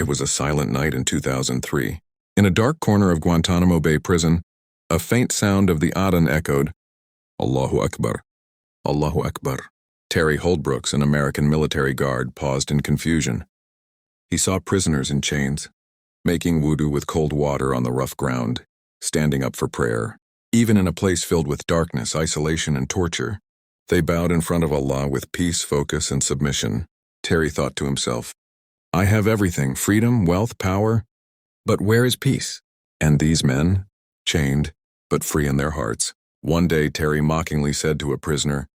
It was a silent night in 2003. In a dark corner of Guantanamo Bay prison, a faint sound of the adhan echoed, Allahu Akbar, Allahu Akbar. Terry Holdbrooks, an American military guard, paused in confusion. He saw prisoners in chains, making wudu with cold water on the rough ground, standing up for prayer. Even in a place filled with darkness, isolation, and torture, they bowed in front of Allah with peace, focus, and submission. Terry thought to himself, I have everything, freedom, wealth, power, but where is peace? And these men, chained, but free in their hearts. One day, Terry mockingly said to a prisoner,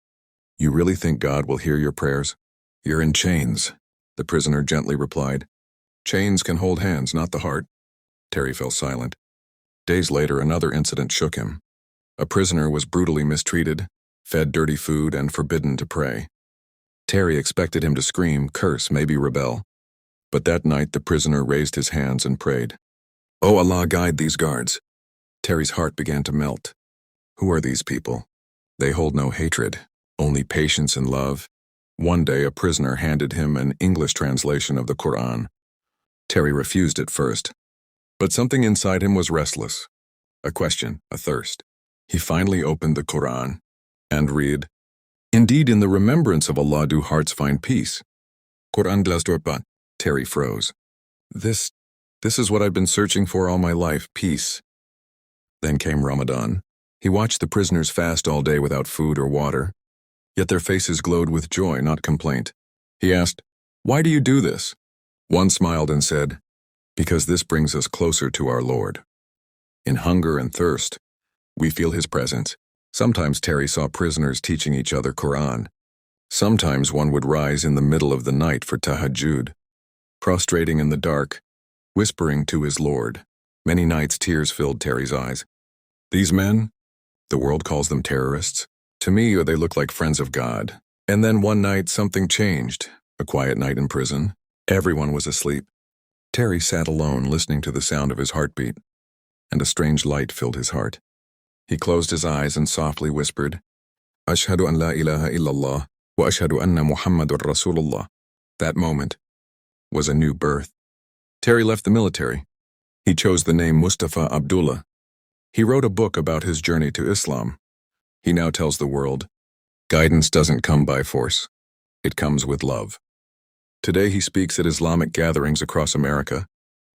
You really think God will hear your prayers? You're in chains, the prisoner gently replied. Chains can hold hands, not the heart. Terry fell silent. Days later, another incident shook him. A prisoner was brutally mistreated, fed dirty food, and forbidden to pray. Terry expected him to scream, curse, maybe rebel. But that night, the prisoner raised his hands and prayed. Oh Allah, guide these guards. Terry's heart began to melt. Who are these people? They hold no hatred, only patience and love. One day, a prisoner handed him an English translation of the Quran. Terry refused at first, but something inside him was restless. A question, a thirst. He finally opened the Quran and read, Indeed, in the remembrance of Allah do hearts find peace. Quran Glasdorpan. Terry froze. This is what I've been searching for all my life, peace. Then came Ramadan. He watched the prisoners fast all day without food or water, yet their faces glowed with joy, not complaint. He asked, Why do you do this? One smiled and said, Because this brings us closer to our Lord. In hunger and thirst, we feel His presence. Sometimes Terry saw prisoners teaching each other Quran. Sometimes one would rise in the middle of the night for tahajjud, prostrating in the dark, whispering to his Lord. Many nights tears filled Terry's eyes. These men, the world calls them terrorists. To me, they look like friends of God. And then one night something changed. A quiet night in prison. Everyone was asleep. Terry sat alone, listening to the sound of his heartbeat, and a strange light filled his heart. He closed his eyes and softly whispered, Ashhadu an la ilaha illallah, wa ashhadu anna Muhammadur Rasulullah. That moment was a new birth. Terry left the military. He chose the name Mustafa Abdullah. He wrote a book about his journey to Islam. He now tells the world, guidance doesn't come by force. It comes with love. Today he speaks at Islamic gatherings across America,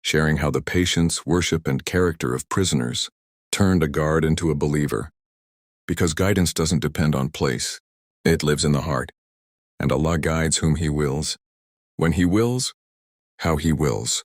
sharing how the patience, worship, and character of prisoners turned a guard into a believer. Because guidance doesn't depend on place. It lives in the heart. And Allah guides whom He wills, when He wills, how He wills.